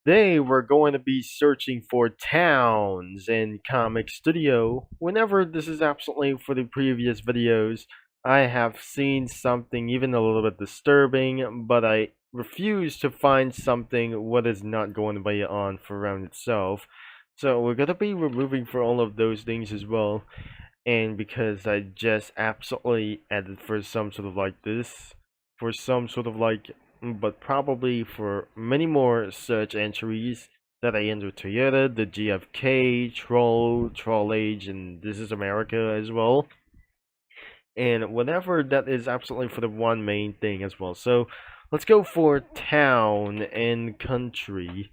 Today we're going to be searching for towns in Comic Studio. Whenever this is absolutely for the previous videos, I have seen something even a little bit disturbing, but I refuse to find something what is not going to be on for round itself. So we're gonna be removing for all of those things as well. And because I just absolutely added for some sort of like this, for some sort of like, but probably for many more search entries that I entered Toyota, the GFK, Troll Age, and This is America as well. And whatever that is absolutely for the one main thing as well. So let's go for town and country.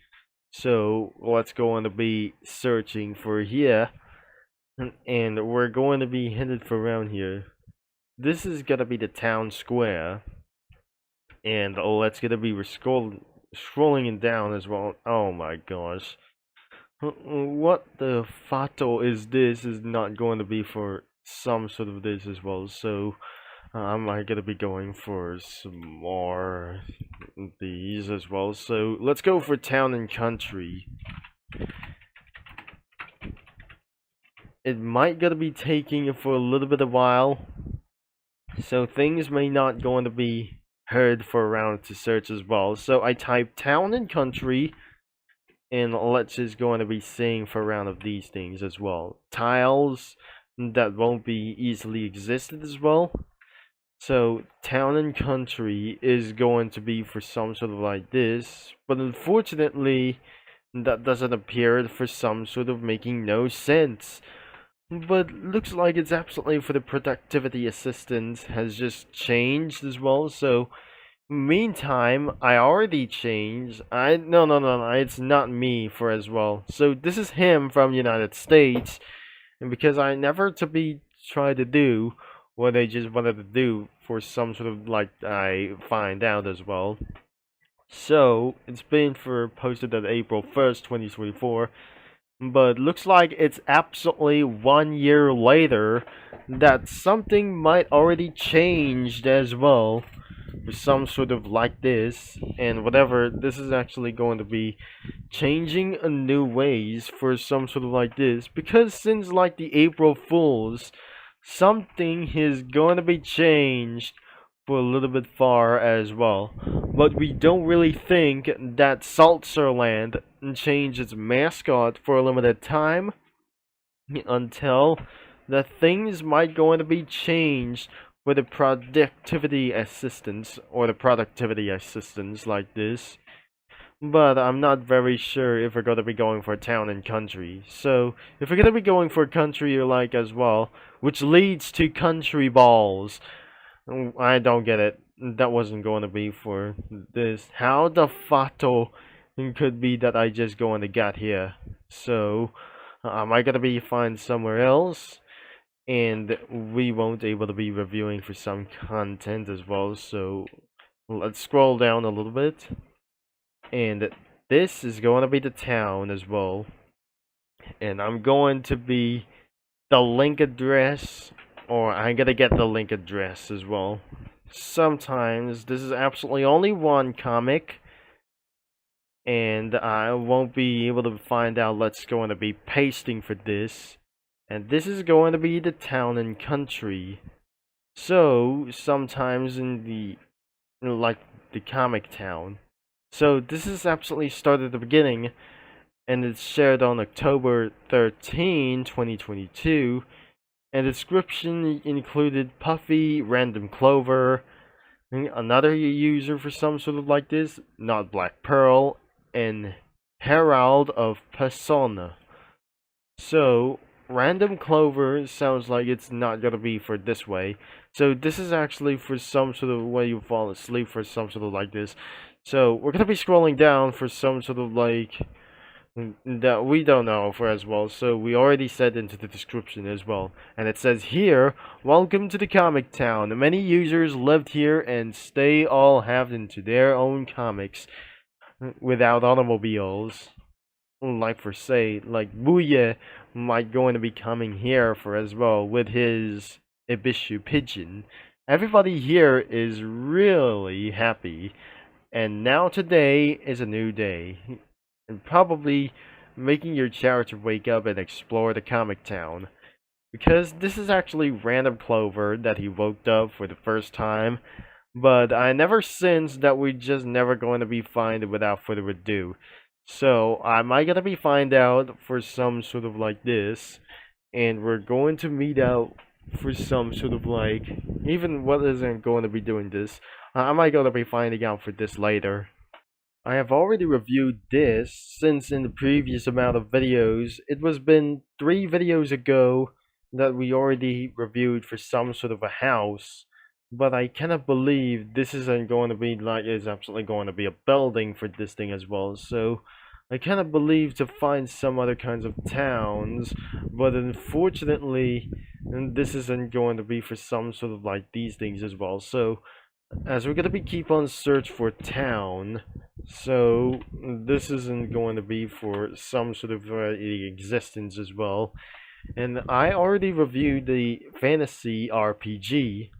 So let's go on to be searching for here, and we're going to be headed for around here. This is gonna be the town square, and let's gonna be scrolling it down as well. Oh my gosh, what the fato is this? Is not going to be for some sort of this as well. So I'm gonna be going for some more these as well. So let's go for town and country. It might gonna be taking for a little bit of while, so things may not going to be heard for a round to search as well. So I type town and country, and let's just going to be seeing for a round of these things as well. Tiles that won't be easily existed as well. So town and country is going to be for some sort of like this, but unfortunately that doesn't appear for some sort of making no sense. But looks like it's absolutely for the productivity assistant has just changed as well. So meantime, I already changed. No, it's not me for as well. So this is him from United States, and because I never to be try to do what I just wanted to do for some sort of like I find out as well. So it's been for posted on April 1st, 2024. But looks like it's absolutely 1 year later that something might already changed as well for some sort of like this, and whatever this is actually going to be changing a new ways for some sort of like this, because since like the April Fools, something is going to be changed for a little bit far as well. But we don't really think that Saltzerland changed its mascot for a limited time until the things might going to be changed with the productivity assistance or the productivity assistance like this. But I'm not very sure if we're gonna be going for town and country. So if we're gonna be going for country like as well, which leads to country balls, I don't get it. That wasn't going to be for this. How the fato could be that I just going to get here? So am I gonna be find somewhere else? And we won't able to be reviewing for some content as well. So let's scroll down a little bit, and this is going to be the town as well. And I'm going to be the link address, or I'm gonna get the link address as well. Sometimes this is absolutely only one comic, and I won't be able to find out what's going to be pasting for this. And this is going to be the town and country. So sometimes in the like the comic town. So this is absolutely started at the beginning, and it's shared on October 13, 2022. And the description included Puffy, Random Clover, another user for some sort of like this, not Black Pearl, and Herald of Persona. So, Random Clover sounds like it's not gonna be for this way. So this is actually for some sort of way you fall asleep for some sort of like this. So we're gonna be scrolling down for some sort of like that we don't know for as well, so we already said into the description as well. And it says here, welcome to the comic town. Many users lived here and stay all have into their own comics without automobiles. Like for say, like Booyah might going to be coming here for as well with his Ibishu pigeon. Everybody here is really happy, and now today is a new day. and probably making your character wake up and explore the comic town. Because this is actually Random Clover that he woke up for the first time, but I never sensed that we're just never going to be finding without further ado. So, am I gonna be find out for some sort of like this, and we're going to meet out for some sort of like, even what isn't going to be doing this, I might going to be finding out for this later. I have already reviewed this since in the previous amount of videos, it was been 3 videos ago that we already reviewed for some sort of a house, but I cannot believe this isn't going to be like, it's absolutely going to be a building for this thing as well, so I cannot believe to find some other kinds of towns, but unfortunately, this isn't going to be for some sort of like these things as well, so as we're gonna be keep on search for town, so this isn't going to be for some sort of existence as well. And I already reviewed the fantasy RPG,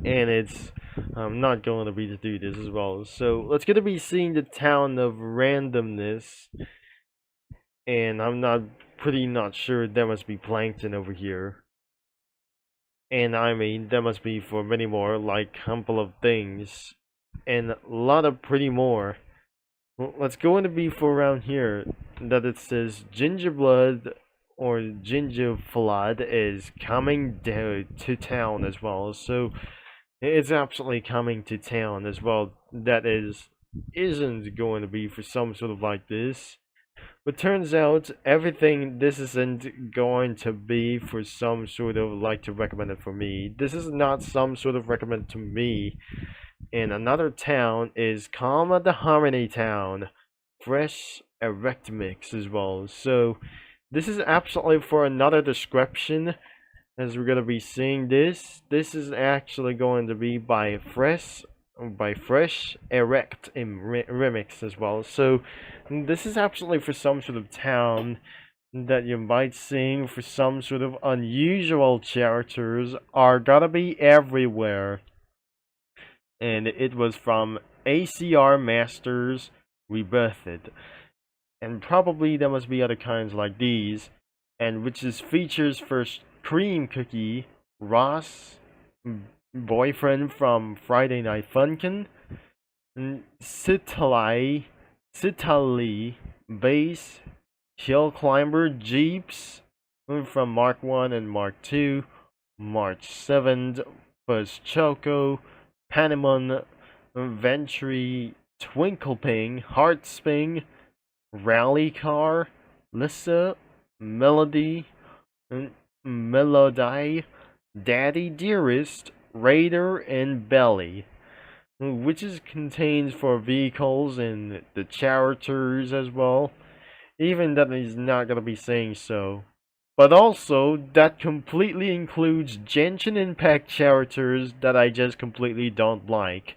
and it's not going to be to do this as well. So let's gonna be seeing the town of randomness, and I'm not pretty not sure there must be plankton over here. And I mean, there must be for many more, like couple of things, and a lot of pretty more. Well, let's go into be for around here that it says Gingerblood or Ginger Flood is coming to town as well. So it's absolutely coming to town as well. That isn't going to be for some sort of like this. But turns out everything this isn't going to be for some sort of like to recommend it for me. This is not some sort of recommend to me. In another town is Calma the Harmony Town. Fresh Erect Mix as well. So this is absolutely for another description as we're gonna be seeing this. This is actually going to be by Fresh Erect in remix as well. So this is absolutely for some sort of town that you might sing for some sort of unusual characters are gonna be everywhere. And it was from ACR Masters Rebirthed. And probably there must be other kinds like these. And which is features first Cream Cookie, Ross, boyfriend from Friday Night Funkin', Citali, Base, Hill Climber, Jeeps, from Mark 1 and Mark 2, March 7th, Buzz Choco, Panemon, Ventry, Twinkleping, Heartsping, Rally Car, Lissa, Melody, Melody, Daddy Dearest, Raider, and Belly, which is contains for vehicles and the characters as well, even that he's not gonna be saying so. But also, that completely includes Genshin Impact characters that I just completely don't like.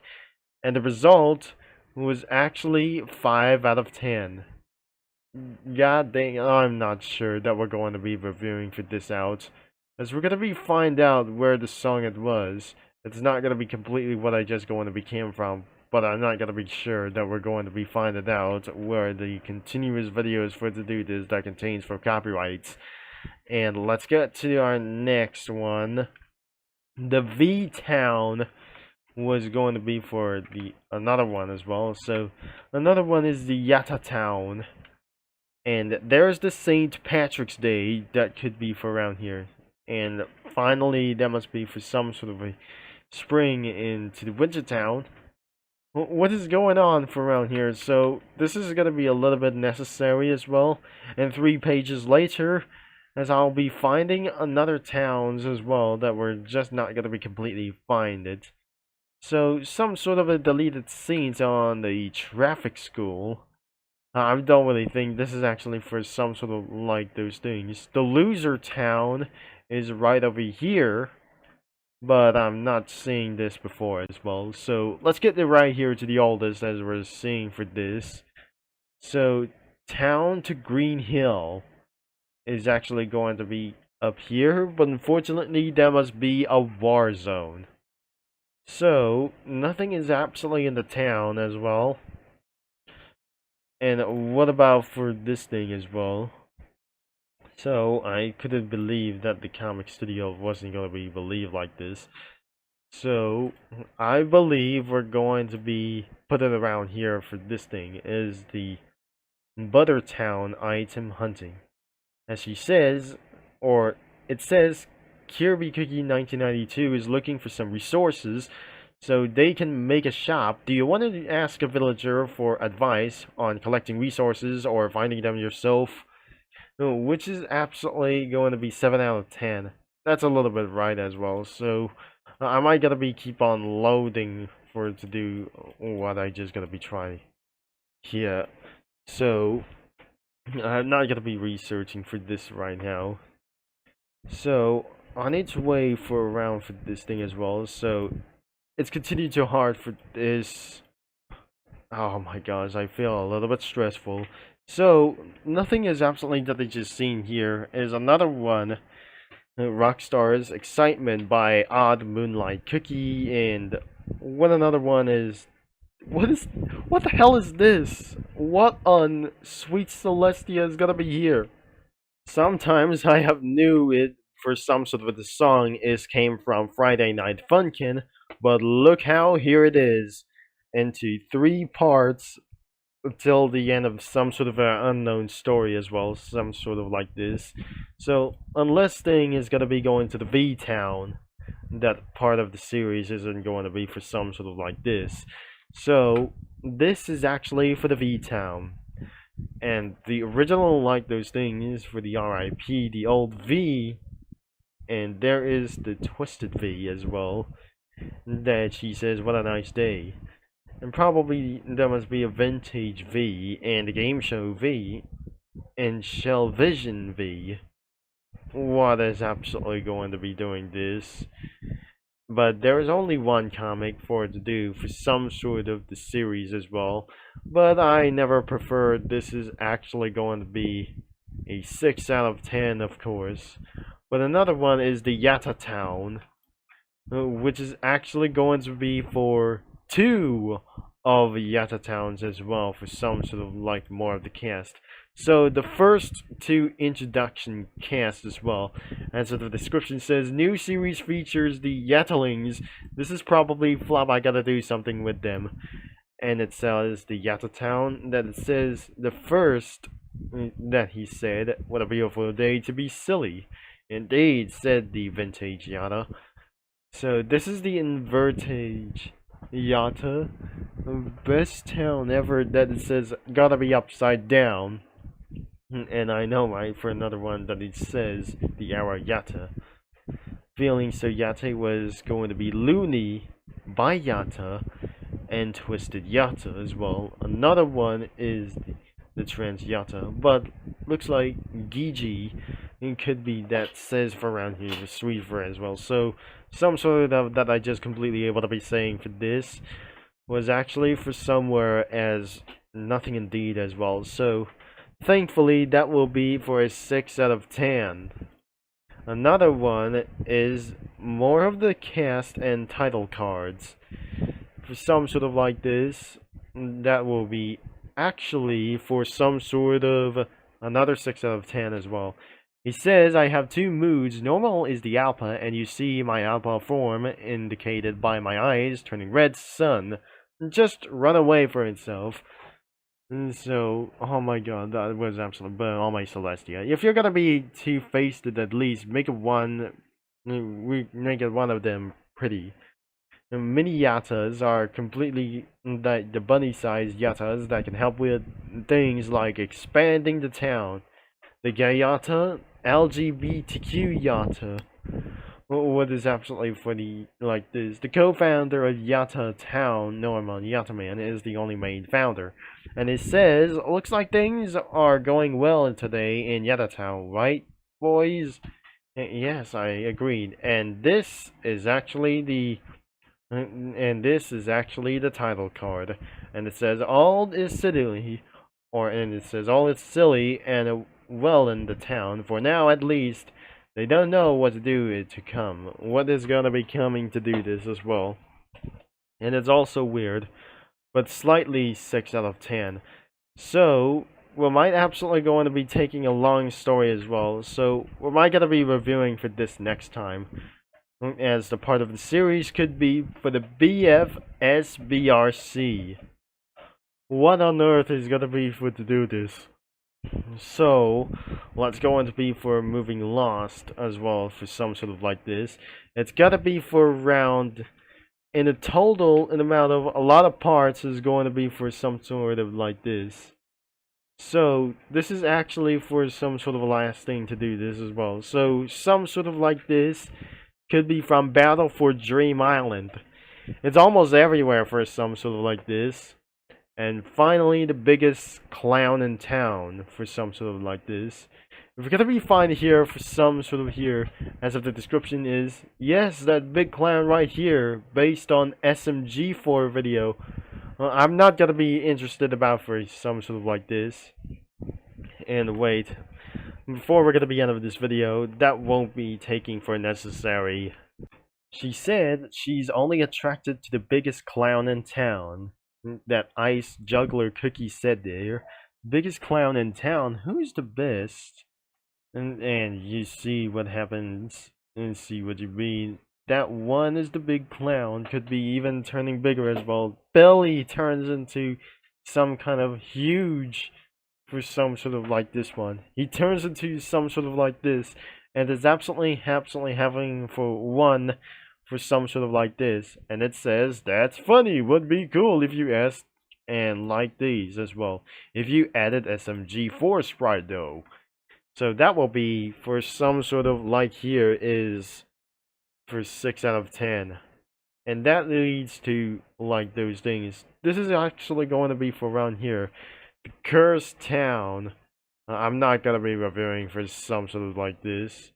And the result was actually 5 out of 10. God dang, I'm not sure that we're going to be reviewing for this out. As we're going to be find out where the song it was. It's not going to be completely what I just going to be came from. But I'm not going to be sure that we're going to be finding out where the continuous videos for to do this that contains for copyrights. And let's get to our next one. The V-Town was going to be for the another one as well. So another one is the Yatta Town. And there's the St. Patrick's Day that could be for around here. And finally, that must be for some sort of a spring into the Winter Town. What is going on for around here? So this is going to be a little bit necessary as well. And 3 pages later, as I'll be finding another towns as well that we're just not going to be completely finded. So some sort of a deleted scenes on the traffic school. I don't really think this is actually for some sort of like those things. The loser town is right over here, but I'm not seeing this before as well. So let's get it right here to the oldest as we're seeing for this. So town to Green Hill is actually going to be up here, but unfortunately there must be a war zone. So nothing is absolutely in the town as well. And what about for this thing as well? So I couldn't believe that the comic studio wasn't gonna be believed like this. So I believe we're going to be putting around here for this thing is the Buttertown item hunting. As she says, or it says, Kirby Cookie 1992 is looking for some resources so they can make a shop. Do you want to ask a villager for advice on collecting resources or finding them yourself? Which is absolutely going to be 7 out of 10. That's a little bit right as well. So I might gotta be keep on loading for it to do what I just gotta be trying here. So I'm not gonna be researching for this right now. So on its way for around for this thing as well. So it's continued too hard for this. Oh my gosh, I feel a little bit stressful. So nothing is absolutely that they just seen here is another one. Rockstar's Excitement by Odd Moonlight Cookie, and what another one is. What the hell is this? What on Sweet Celestia is gonna be here? Sometimes I have knew it for some sort of the song is came from Friday Night Funkin', but look how here it is, into 3 parts till the end of some sort of an unknown story as well, some sort of like this. So unless thing is gonna be going to the V Town, that part of the series isn't going to be for some sort of like this. So this is actually for the V Town. And the original like those things for the RIP, the old V, and there is the twisted V as well. That she says, what a nice day. And probably there must be a vintage V and a game show V and Shell Vision V. What is absolutely going to be doing this? But there is only one comic for it to do for some sort of the series as well. But I never preferred this is actually going to be a 6 out of 10, of course. But another one is the Yatta Town, which is actually going to be for 2 of Yatta Towns as well, for some sort of like more of the cast. So the first 2 introduction cast as well. And so the description says, new series features the Yattlings. This is probably flop, I gotta do something with them. And it says the Yatta Town, that it says the first that he said, what a beautiful day to be silly. Indeed, said the vintage Yatta. So this is the invertage Yatta. Best town ever that it says gotta be upside down. And I know, right, for another one that it says the Ara Yatta. Feeling so Yatta was going to be Looney by Yatta and Twisted Yatta as well. Another one is the Trans Yatta, but looks like Gigi it could be that says for around here the sweet for as well. So some sort of that I just completely able to be saying for this was actually for somewhere as nothing indeed as well. So thankfully that will be for a 6 out of 10. Another one is more of the cast and title cards. For some sort of like this, that will be actually for some sort of another 6 out of 10 as well. He says, I have 2 moods. Normal is the alpha, and you see my alpha form indicated by my eyes turning red sun. Just run away for itself. So, oh my god, that was absolutely, but oh my Celestia. If you're gonna be two-faced, at least make it one, we make it one of them pretty. The mini Yattas are completely the bunny-sized Yattas that can help with things like expanding the town. The gay Yatta, LGBTQ Yatta. What is absolutely funny like this? The co-founder of Yatta Town, Norman Yattaman, is the only main founder. And it says, looks like things are going well today in Yatta Town, right, boys? Yes, I agreed. And this is actually the title card. And it says, all is silly, and it says, all is silly and well in the town, for now at least. They don't know what to do to come. What is gonna be coming to do this as well. And it's also weird, but slightly 6 out of 10. So we might absolutely going to be taking a long story as well. So we might going to be reviewing for this next time, as the part of the series could be for the BFSBRC. What on earth is going to be for to do this? So let's go on to be for moving lost as well for some sort of like this. It's got to be for around, in a total, an amount of a lot of parts is going to be for some sort of like this. So this is actually for some sort of a last thing to do this as well. So some sort of like this could be from Battle for Dream Island. It's almost everywhere for some sort of like this. And finally, the biggest clown in town for some sort of like this. If we're gonna be fine here for some sort of here, as of the description is, yes, that big clown right here, based on SMG4 video. I'm not gonna be interested about for some sort of like this. And wait, before we're gonna be end of this video, that won't be taking for necessary. She said she's only attracted to the biggest clown in town. That ice juggler Cookie said there. Biggest clown in town, who's the best? And you see what happens and see what you mean. That one is the big clown, could be even turning bigger as well. Belly turns into some kind of huge for some sort of like this one. He turns into some sort of like this, and is absolutely having for one for some sort of like this, and it says that's funny, would be cool if you asked, and like these as well if you added SMG4 sprite though. So that will be for some sort of like here is for 6 out of 10, and that leads to like those things. This is actually going to be for around here, the Cursed Town. I'm not gonna be reviewing for some sort of like this,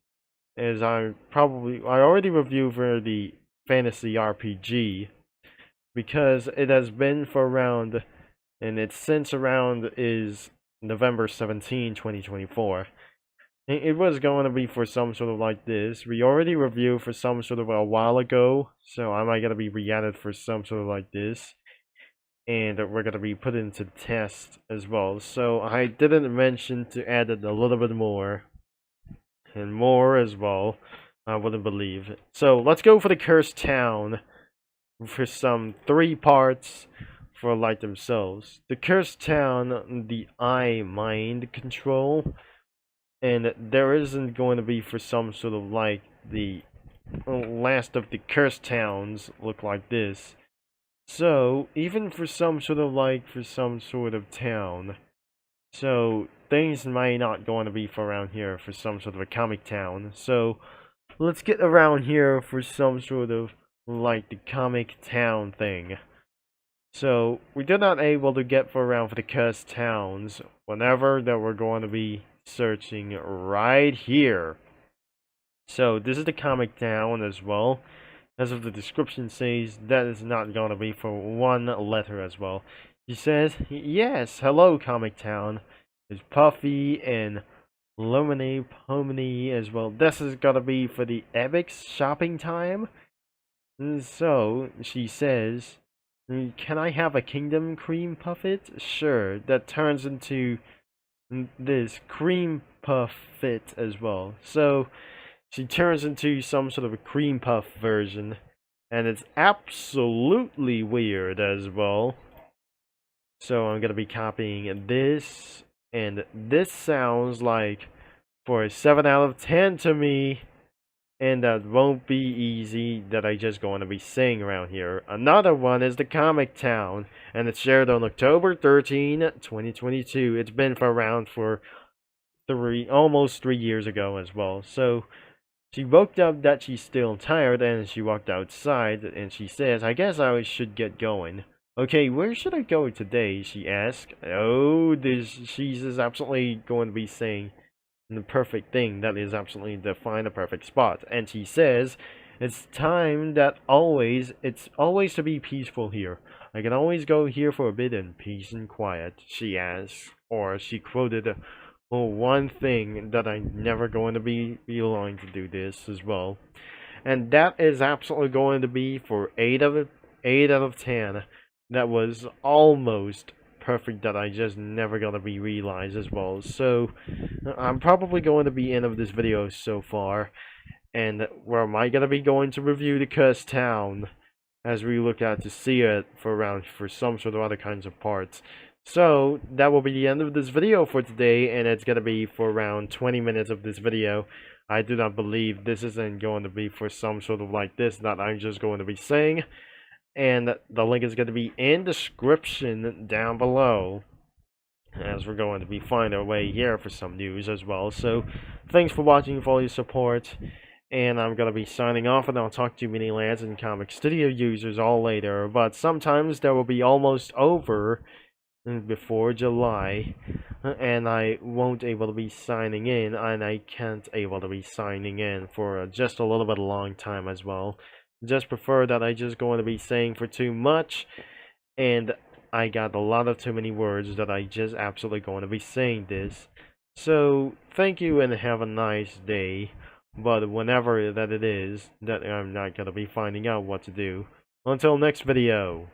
as I already reviewed for the fantasy RPG, because it has been for around, and its since around is November 17, 2024. It was going to be for some sort of like this. We already reviewed for some sort of a while ago, so I might gonna be re-added for some sort of like this. And we're gonna be put into test as well. So I didn't mention to add it a little bit more. And more as well. I wouldn't believe it. So let's go for the Cursed Town for some 3 parts for like themselves. The Cursed Town, the eye mind control, and there isn't going to be for some sort of like the last of the Cursed Towns look like this. So even for some sort of like for some sort of town, so things may not going to be for around here for some sort of a comic town. So let's get around here for some sort of like the comic town thing. So we did not able to get for around for the cursed towns whenever that we're going to be searching right here. So this is the comic town as well. As of the description says, that is not going to be for 1 letter as well. He says, yes, hello comic town. It's Puffy and Lumini Pomini as well. This is gonna be for the Ebix shopping time. And so she says, can I have a Kingdom Cream Puffet? Sure. That turns into this Cream Puffet as well. So she turns into some sort of a cream puff version, and it's absolutely weird as well. So I'm gonna be copying this, and this sounds like for a 7 out of 10 to me, and that won't be easy that I just going to be saying around here. Another one is the Comic Town, and it's shared on October 13, 2022. It's been for around for almost 3 years ago as well. So she woke up that she's still tired, and she walked outside, and she says, I guess I should get going. Okay, where should I go today? She asked. Oh, she's absolutely going to be saying the perfect thing that is absolutely to find a perfect spot. And she says, it's time that it's always to be peaceful here. I can always go here for a bit in peace and quiet, she asked. Or she quoted, one thing that I'm never going to be willing to do this as well. And that is absolutely going to be for 8 out of 10. That was almost perfect that I just never gonna be realized as well. So I'm probably going to be end of this video so far, and where am I gonna be going to review the cursed town as we look out to see it for some sort of other kinds of parts. So that will be the end of this video for today, and it's gonna be for around 20 minutes of this video. I do not believe this isn't going to be for some sort of like this that I'm just going to be saying, and the link is going to be in description down below, as we're going to be finding our way here for some news as well. So thanks for watching, for all your support, and I'm going to be signing off, and I'll talk to you mini lands and comic studio users all later. But sometimes there will be almost over before July, and I won't able to be signing in, and I can't able to be signing in for just a little bit long time as well. Just prefer that I just going to be saying for too much, and I got a lot of too many words that I just absolutely going to be saying this. So thank you and have a nice day, but whenever that it is that I'm not going to be finding out what to do. Until next video.